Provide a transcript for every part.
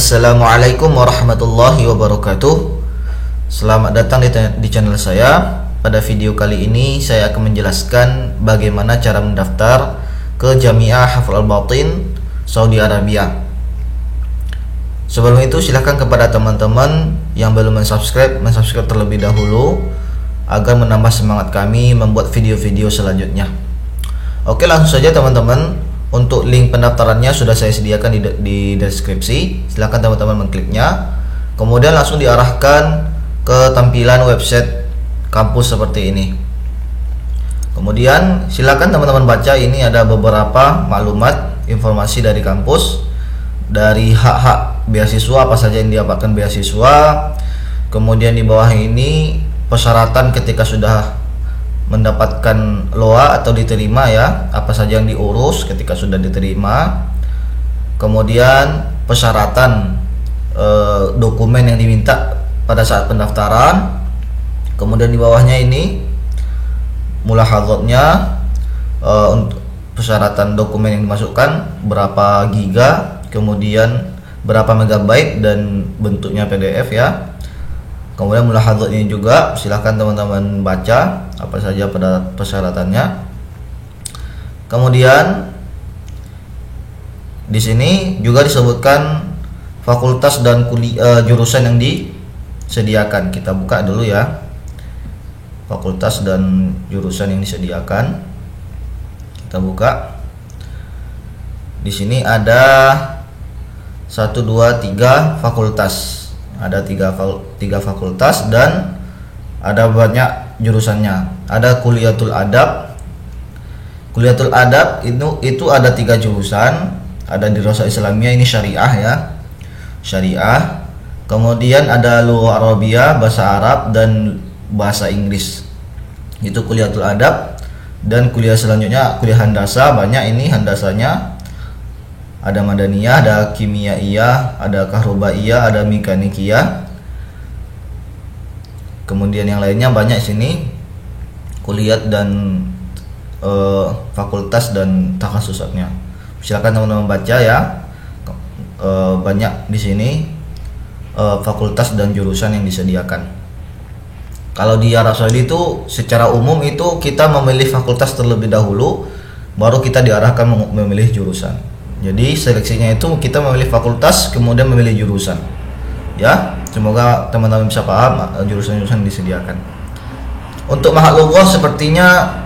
Assalamualaikum warahmatullahi wabarakatuh. Selamat datang di channel saya. Pada video kali ini saya akan menjelaskan bagaimana cara mendaftar ke Jamiah Hafal Al-Batin Saudi Arabia. Sebelum itu silahkan kepada teman-teman yang belum mensubscribe terlebih dahulu agar menambah semangat kami membuat video-video selanjutnya. Oke, langsung saja teman-teman. Untuk link pendaftarannya sudah saya sediakan di deskripsi. Silahkan teman-teman mengkliknya. Kemudian langsung diarahkan ke tampilan website kampus seperti ini. Kemudian silakan teman-teman baca, ini ada beberapa maklumat informasi dari kampus, dari hak-hak beasiswa apa saja yang didapatkan beasiswa. Kemudian di bawah ini persyaratan ketika sudah mendapatkan LOA atau diterima, ya, apa saja yang diurus ketika sudah diterima. Kemudian persyaratan dokumen yang diminta pada saat pendaftaran. Kemudian di bawahnya ini mulahadzatnya, untuk persyaratan dokumen yang dimasukkan berapa giga, kemudian berapa megabyte dan bentuknya PDF, ya. Kemudian mulahadzat ini juga silahkan teman-teman baca apa saja pada persyaratannya. Kemudian di sini juga disebutkan fakultas dan jurusan yang disediakan. Kita buka dulu, ya, fakultas dan jurusan yang disediakan. Kita buka. Di sini ada 1, 2, 3 fakultas. Ada tiga fakultas dan ada banyak jurusannya. Ada Kuliatul Adab. Kuliatul Adab itu ada 3 jurusan. Ada Dirasah Islamiyah, ini syariah, ya, syariah. Kemudian ada Lughah Arabiyah, bahasa Arab, dan bahasa Inggris. Itu Kuliatul Adab. Dan kuliah selanjutnya kuliah handasa, banyak ini handasanya. Ada Madaniyah, ada Kimiaiyah, ada Kahrobaiyah, ada Mekanikiyah. Kemudian yang lainnya banyak sini, kuliah dan fakultas dan takhasusatnya. Silakan teman-teman baca, ya. Banyak di sini fakultas dan jurusan yang disediakan. Kalau di Arab Saudi itu secara umum itu kita memilih fakultas terlebih dahulu, baru kita diarahkan memilih jurusan. Jadi seleksinya itu kita memilih fakultas kemudian memilih jurusan, ya. Semoga teman-teman bisa paham jurusan-jurusan yang disediakan. Untuk mahal lughah sepertinya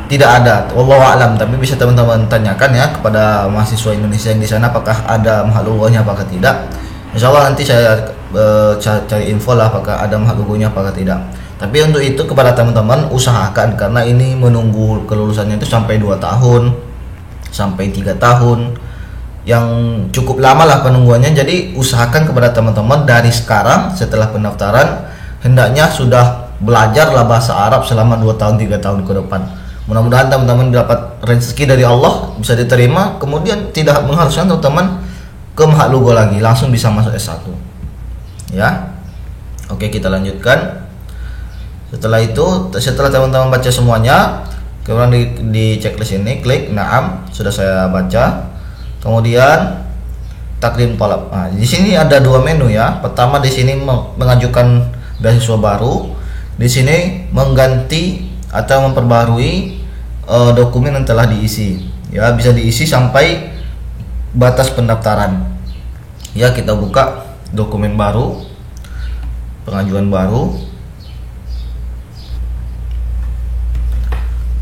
tidak ada, wallahu a'lam, tapi bisa teman-teman tanyakan, ya, kepada mahasiswa Indonesia yang di sana apakah ada mahal lughahnya apakah tidak. Insyaallah nanti saya cari info lah apakah ada mahal lughahnya apakah tidak. Tapi untuk itu kepada teman-teman usahakan, karena ini menunggu kelulusannya itu sampai 2 tahun sampai 3 tahun, yang cukup lama lah penungguannya. Jadi usahakan kepada teman-teman dari sekarang setelah pendaftaran hendaknya sudah belajarlah bahasa Arab selama 2 tahun 3 tahun ke depan. Mudah-mudahan teman-teman dapat rezeki dari Allah, bisa diterima, kemudian tidak mengharuskan teman-teman ke mahal lughah lagi, langsung bisa masuk S1, ya. Oke, kita lanjutkan. Setelah itu, setelah teman-teman baca semuanya, kemudian di checklist ini klik na'am, sudah saya baca. Kemudian takdim talab. Nah, di sini ada 2 menu, ya. Pertama di sini mengajukan beasiswa baru. Di sini mengganti atau memperbarui dokumen yang telah diisi, ya. Bisa diisi sampai batas pendaftaran. Ya, kita buka dokumen baru, pengajuan baru.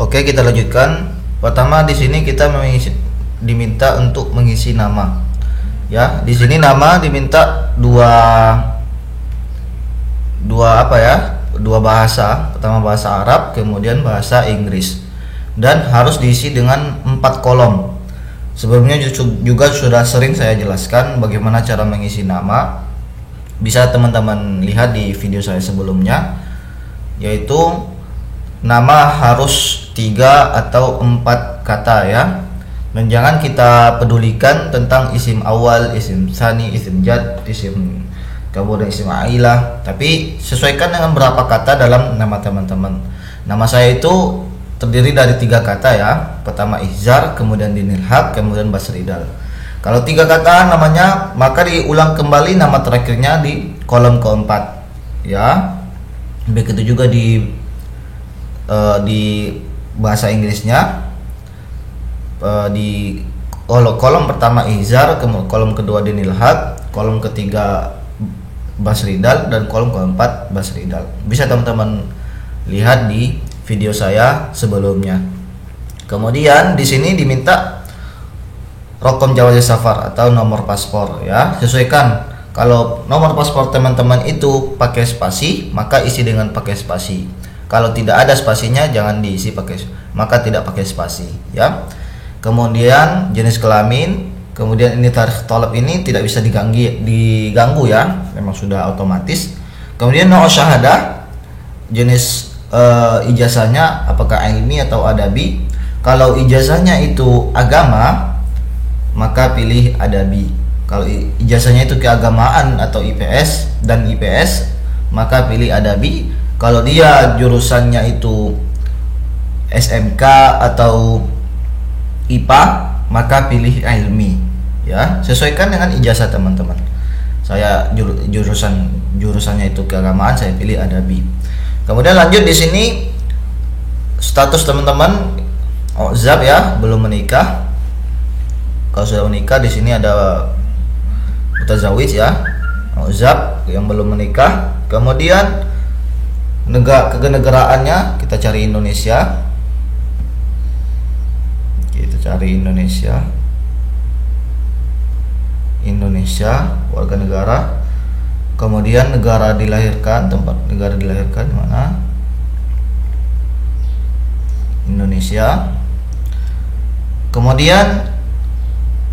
Oke, kita lanjutkan. Pertama di sini kita diminta untuk mengisi nama, ya. Di sini nama diminta dua apa, ya? 2 bahasa. Pertama bahasa Arab, kemudian bahasa Inggris. Dan harus diisi dengan 4 kolom. Sebelumnya juga sudah sering saya jelaskan bagaimana cara mengisi nama. Bisa teman-teman lihat di video saya sebelumnya, yaitu nama harus 3 atau 4 kata, ya. Dan jangan kita pedulikan tentang isim awal, isim tsani, isim jad, isim kemudian isim ailah, tapi sesuaikan dengan berapa kata dalam nama teman-teman. Nama saya itu terdiri dari 3 kata, ya. Pertama Ihzar, kemudian Dinil Haq, kemudian Basridal. Kalau 3 kata namanya, maka diulang kembali nama terakhirnya di kolom keempat, ya. Begitu juga di bahasa Inggrisnya, di kolom pertama Ihzar, kolom kedua Dinil Haq, kolom ketiga Basridal, dan kolom keempat Basridal. Bisa teman-teman lihat di video saya sebelumnya. Kemudian di sini diminta Rokom Jawaz Safar atau nomor paspor, ya. Sesuaikan. Kalau nomor paspor teman-teman itu pakai spasi, maka isi dengan pakai spasi. Kalau tidak ada spasinya, jangan diisi maka tidak pakai spasi, ya. Kemudian jenis kelamin, kemudian ini tarikh tolab ini tidak bisa diganggu, ya. Memang sudah otomatis. Kemudian nomor syahadah, jenis ijazahnya apakah ilmi atau adabi. Kalau ijazahnya itu agama, maka pilih adabi. Kalau ijazahnya itu keagamaan atau IPS dan IPS, maka pilih adabi. Kalau dia jurusannya itu SMK atau IPA, maka pilih ilmi, ya. Sesuaikan dengan ijazah teman-teman. Saya jurusannya itu keagamaan, saya pilih adabi. Kemudian lanjut di sini status teman-teman Ozab, ya, belum menikah. Kalau sudah menikah di sini ada mutazawij, ya, Ozab yang belum menikah. Kemudian kenegaraannya kita cari Indonesia. Kita cari Indonesia, warga negara. Kemudian negara dilahirkan, tempat negara dilahirkan mana? Indonesia. Kemudian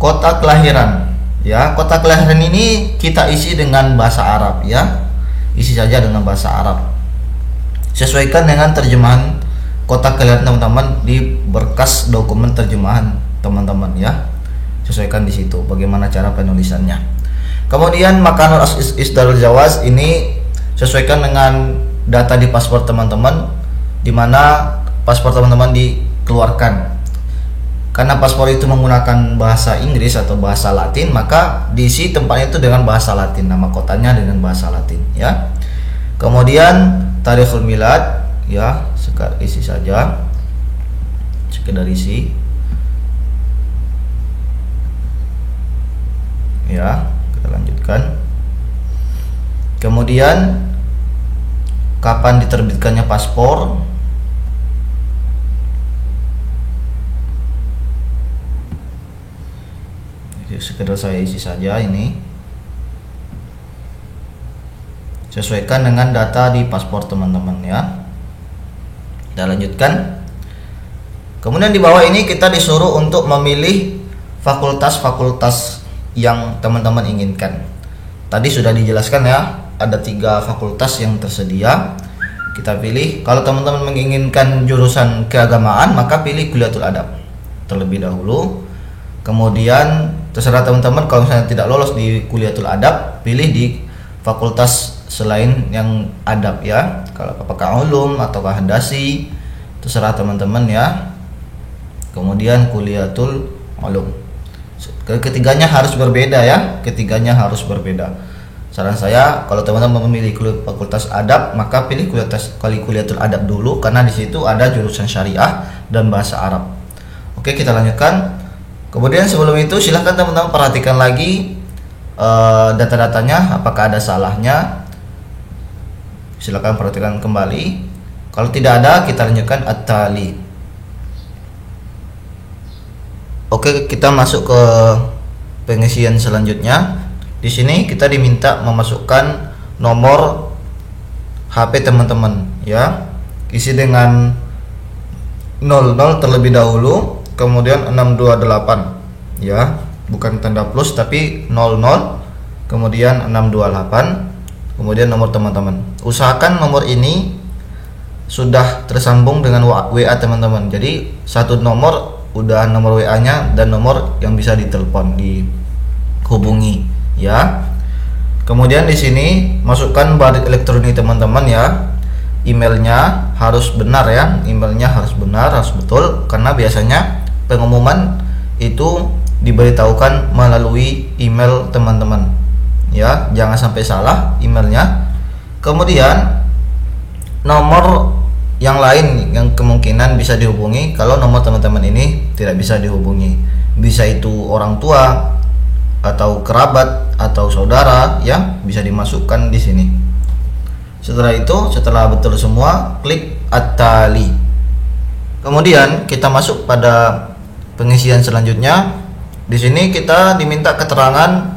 kota kelahiran, ya. Kota kelahiran ini kita isi dengan bahasa Arab, ya. Isi saja dengan bahasa Arab. Sesuaikan dengan terjemahan kota kelahiran teman-teman di berkas dokumen terjemahan teman-teman, ya. Sesuaikan di situ bagaimana cara penulisannya. Kemudian makanul isdarul jawaz ini sesuaikan dengan data di paspor teman-teman, di mana paspor teman-teman dikeluarkan. Karena paspor itu menggunakan bahasa Inggris atau bahasa Latin, maka diisi tempatnya itu dengan bahasa Latin, nama kotanya dengan bahasa Latin, ya. Kemudian tarikhul milad, ya, isi saja, sekedar isi, ya. Kita lanjutkan. Kemudian kapan diterbitkannya paspor, sekedar saya isi saja ini. Sesuaikan dengan data di paspor teman-teman, ya. Kita lanjutkan. Kemudian di bawah ini kita disuruh untuk memilih fakultas-fakultas yang teman-teman inginkan. Tadi sudah dijelaskan, ya, ada 3 fakultas yang tersedia. Kita pilih. Kalau teman-teman menginginkan jurusan keagamaan, maka pilih Kuliatul Adab terlebih dahulu. Kemudian terserah teman-teman, kalau misalnya tidak lolos di Kuliatul Adab, pilih di fakultas selain yang adab, ya. Kalau apakah ulum atau handasi, terserah teman-teman, ya. Kemudian Kuliatul Ulum. Ketiganya harus berbeda, ya. Ketiganya harus berbeda. Saran saya, kalau teman-teman memilih fakultas adab, maka pilih Kuliatul Adab dulu, karena di situ ada jurusan syariah dan bahasa Arab. Oke, kita lanjutkan. Kemudian sebelum itu silahkan teman-teman perhatikan lagi data-datanya, apakah ada salahnya. Silahkan perhatikan kembali. Kalau tidak ada, kita lanjutkan at-tali. Oke, kita masuk ke pengisian selanjutnya. Di sini kita diminta memasukkan nomor HP teman-teman, ya. Isi dengan 00 terlebih dahulu, kemudian 628, ya, bukan tanda plus tapi 00, kemudian 628, kemudian nomor teman-teman. Usahakan nomor ini sudah tersambung dengan WA teman-teman. Jadi satu nomor udah nomor WA-nya dan nomor yang bisa ditelepon, dihubungi, ya. Kemudian di sini masukkan barcode elektronik teman-teman, ya. Emailnya harus benar, ya. Emailnya harus benar, harus betul, karena biasanya pengumuman itu diberitahukan melalui email teman-teman ya, jangan sampai salah emailnya. Kemudian nomor yang lain yang kemungkinan bisa dihubungi kalau nomor teman-teman ini tidak bisa dihubungi, bisa itu orang tua atau kerabat atau saudara ya, bisa dimasukkan di sini. Setelah itu, setelah betul semua, klik At-Tali. Kemudian kita masuk pada pengisian selanjutnya. Di sini kita diminta keterangan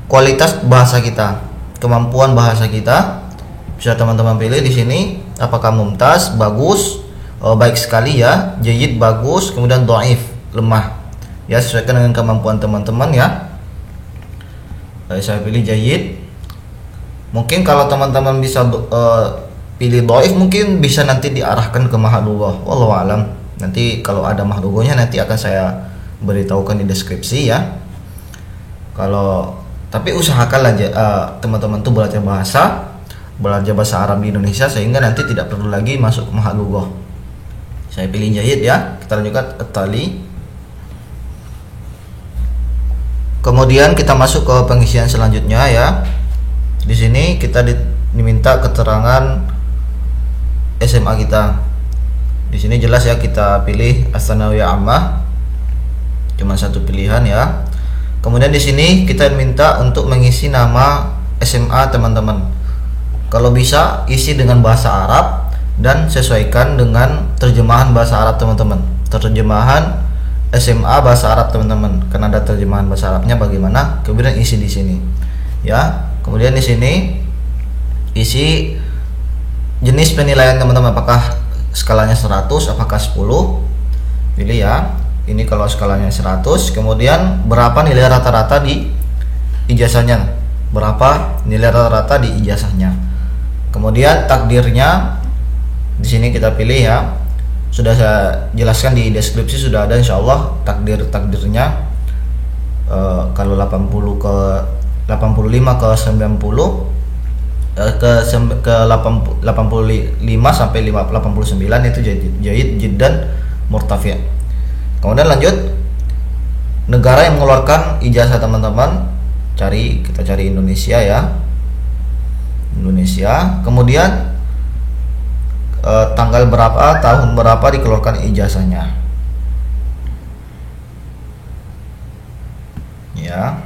kualitas bahasa kita, kemampuan bahasa kita. Bisa teman-teman pilih di sini apakah mumtaz, bagus, baik sekali ya, jayyid bagus, kemudian dhaif, lemah. Ya, sesuaikan dengan kemampuan teman-teman ya. Saya pilih jayyid. Mungkin kalau teman-teman bisa pilih dhaif, mungkin bisa nanti diarahkan ke mahadullah. Wallahu alam. Nanti kalau ada mahdugonya nanti akan saya beritahukan di deskripsi ya. Tapi usahakan aja teman-teman tuh belajar bahasa Arab di Indonesia sehingga nanti tidak perlu lagi masuk mahadullah. Saya pilih jayyid ya. Kita lanjutkan At-Tali. Kemudian kita masuk ke pengisian selanjutnya ya. Di sini kita diminta keterangan SMA kita. Di sini jelas ya, kita pilih As-Tsanawiyah Ammah. Cuma satu pilihan ya. Kemudian di sini kita diminta untuk mengisi nama SMA teman-teman. Kalau bisa isi dengan bahasa Arab dan sesuaikan dengan terjemahan bahasa Arab teman-teman. Terjemahan SMA bahasa Arab teman-teman. Karena ada terjemahan bahasa Arabnya bagaimana, kemudian isi di sini. Ya. Kemudian di sini isi jenis penilaian teman-teman, apakah skalanya 100, apakah 10. Pilih ya. Ini kalau skalanya 100, kemudian berapa nilai rata-rata di ijazahnya? Berapa nilai rata-rata di ijazahnya? Kemudian takdirnya di sini kita pilih ya. Sudah saya jelaskan di deskripsi, sudah ada insyaallah takdirnya. Kalau 85 ke 90 ke 85 sampai 89 itu jayyid, jiddan, murtafi'. Kemudian lanjut negara yang mengeluarkan ijazah teman-teman. Kita cari Indonesia ya. Indonesia. Kemudian tanggal berapa, tahun berapa dikeluarkan ijazahnya. Ya.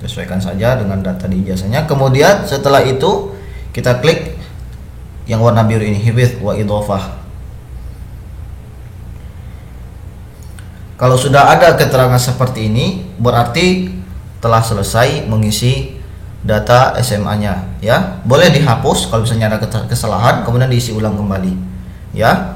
Sesuaikan saja dengan data di ijazahnya. Kemudian setelah itu kita klik yang warna biru ini, hifdz wa idhofah. Kalau sudah ada keterangan seperti ini, berarti telah selesai mengisi data SMA-nya ya. Boleh dihapus kalau misalnya ada kesalahan, kemudian diisi ulang kembali ya.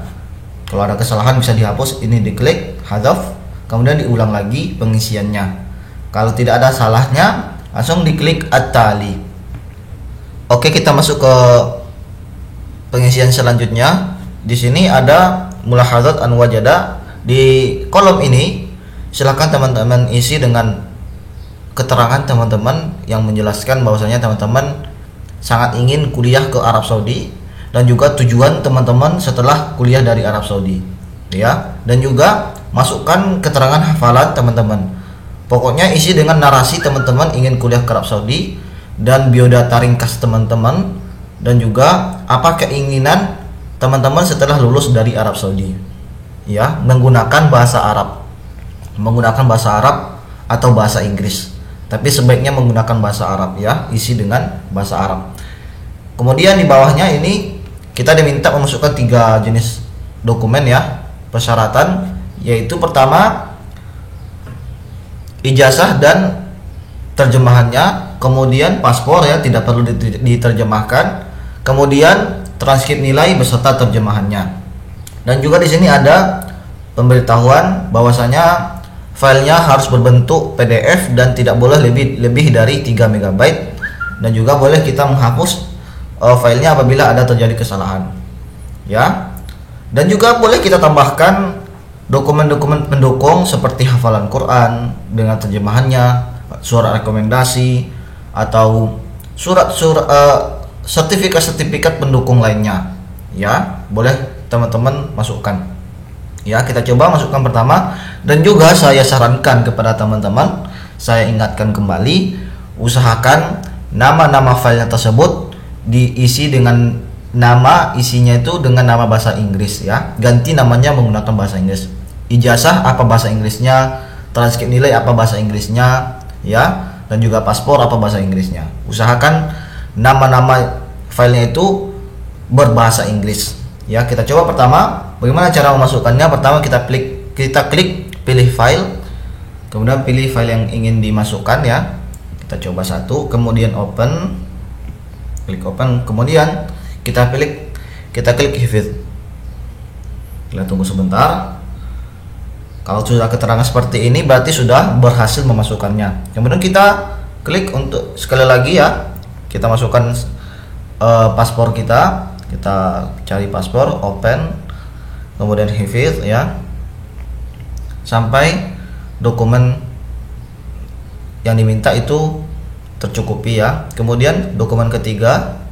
Kalau ada kesalahan bisa dihapus, ini diklik hadzaf, kemudian diulang lagi pengisiannya. Kalau tidak ada salahnya, langsung diklik At-Tali. Oke, kita masuk ke pengisian selanjutnya. Di sini ada mulahadzat an wajada. Di kolom ini silakan teman-teman isi dengan keterangan teman-teman yang menjelaskan bahwasanya teman-teman sangat ingin kuliah ke Arab Saudi dan juga tujuan teman-teman setelah kuliah dari Arab Saudi ya, dan juga masukkan keterangan hafalan teman-teman. Pokoknya isi dengan narasi teman-teman ingin kuliah ke Arab Saudi dan biodata ringkas teman-teman, dan juga apa keinginan teman-teman setelah lulus dari Arab Saudi ya, menggunakan bahasa Arab atau bahasa Inggris, tapi sebaiknya menggunakan bahasa Arab ya, isi dengan bahasa Arab. Kemudian di bawahnya ini kita diminta memasukkan 3 jenis dokumen ya, persyaratan, yaitu pertama ijazah dan terjemahannya, kemudian paspor ya, tidak perlu diterjemahkan, kemudian transkrip nilai beserta terjemahannya. Dan juga di sini ada pemberitahuan bahwasanya filenya harus berbentuk PDF dan tidak boleh lebih dari 3 MB, dan juga boleh kita menghapus filenya apabila ada terjadi kesalahan ya. Dan juga boleh kita tambahkan dokumen-dokumen pendukung seperti hafalan Quran dengan terjemahannya, surat rekomendasi, atau sertifikat pendukung lainnya ya, boleh teman-teman masukkan. Ya, kita coba masukkan pertama, dan juga saya sarankan kepada teman-teman, saya ingatkan kembali, usahakan nama-nama file tersebut diisi dengan nama isinya itu dengan nama bahasa Inggris ya. Ganti namanya menggunakan bahasa Inggris. Ijazah apa bahasa Inggrisnya, transkrip nilai apa bahasa Inggrisnya ya, dan juga paspor apa bahasa Inggrisnya. Usahakan nama-nama filenya itu berbahasa Inggris. Ya, kita coba pertama bagaimana cara memasukkannya. Pertama kita klik pilih file, kemudian pilih file yang ingin dimasukkan ya. Kita coba satu, kemudian open, klik open, kemudian kita klik hifdz. Kita tunggu sebentar. Kalau sudah keterangan seperti ini berarti sudah berhasil memasukkannya. Kemudian kita klik untuk sekali lagi ya, kita masukkan paspor kita. Kita cari paspor, open, kemudian hifdz ya, sampai dokumen yang diminta itu tercukupi ya. Kemudian dokumen ketiga,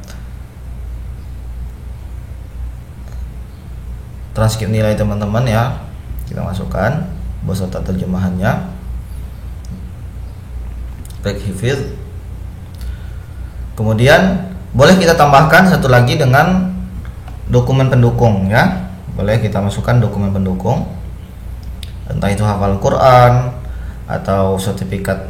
transkrip nilai teman-teman ya, kita masukkan beserta terjemahannya. Klik hifdz. Kemudian boleh kita tambahkan satu lagi dengan dokumen pendukung ya. Boleh kita masukkan dokumen pendukung, entah itu hafal Quran atau sertifikat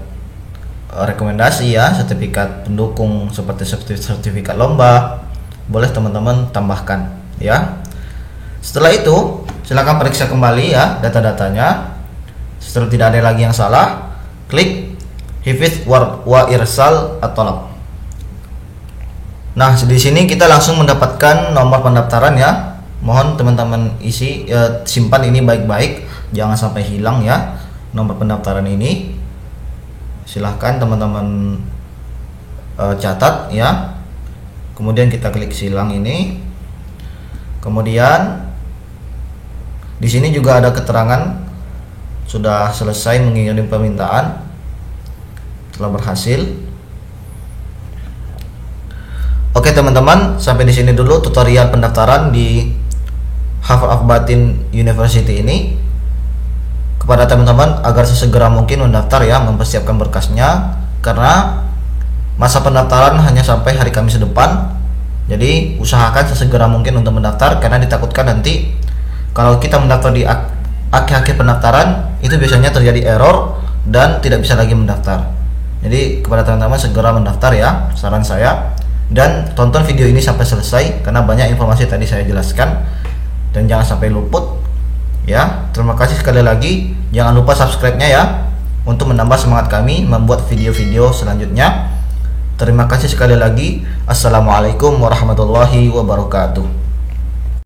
rekomendasi ya, sertifikat pendukung seperti sertifikat lomba. Boleh teman-teman tambahkan ya. Setelah itu silakan periksa kembali ya data-datanya. Setelah tidak ada lagi yang salah, klik hifdz wa irsal at-thalab. Nah, di sini kita langsung mendapatkan nomor pendaftaran ya. Mohon teman-teman simpan ini baik-baik, jangan sampai hilang ya nomor pendaftaran ini. Silahkan teman-teman catat ya. Kemudian kita klik silang ini. Kemudian di sini juga ada keterangan sudah selesai mengirim permintaan, telah berhasil. Oke teman-teman, sampai di sini dulu tutorial pendaftaran di Harvard Al-Batin University ini. Kepada teman-teman agar sesegera mungkin mendaftar ya, mempersiapkan berkasnya, karena masa pendaftaran hanya sampai hari Kamis depan. Jadi usahakan sesegera mungkin untuk mendaftar, karena ditakutkan nanti kalau kita mendaftar di akhir-akhir pendaftaran itu biasanya terjadi error dan tidak bisa lagi mendaftar. Jadi kepada teman-teman segera mendaftar ya, saran saya. Dan tonton video ini sampai selesai karena banyak informasi tadi saya jelaskan, dan jangan sampai luput ya. Terima kasih sekali lagi, jangan lupa subscribe-nya ya untuk menambah semangat kami membuat video-video selanjutnya. Terima kasih sekali lagi. Assalamualaikum warahmatullahi wabarakatuh.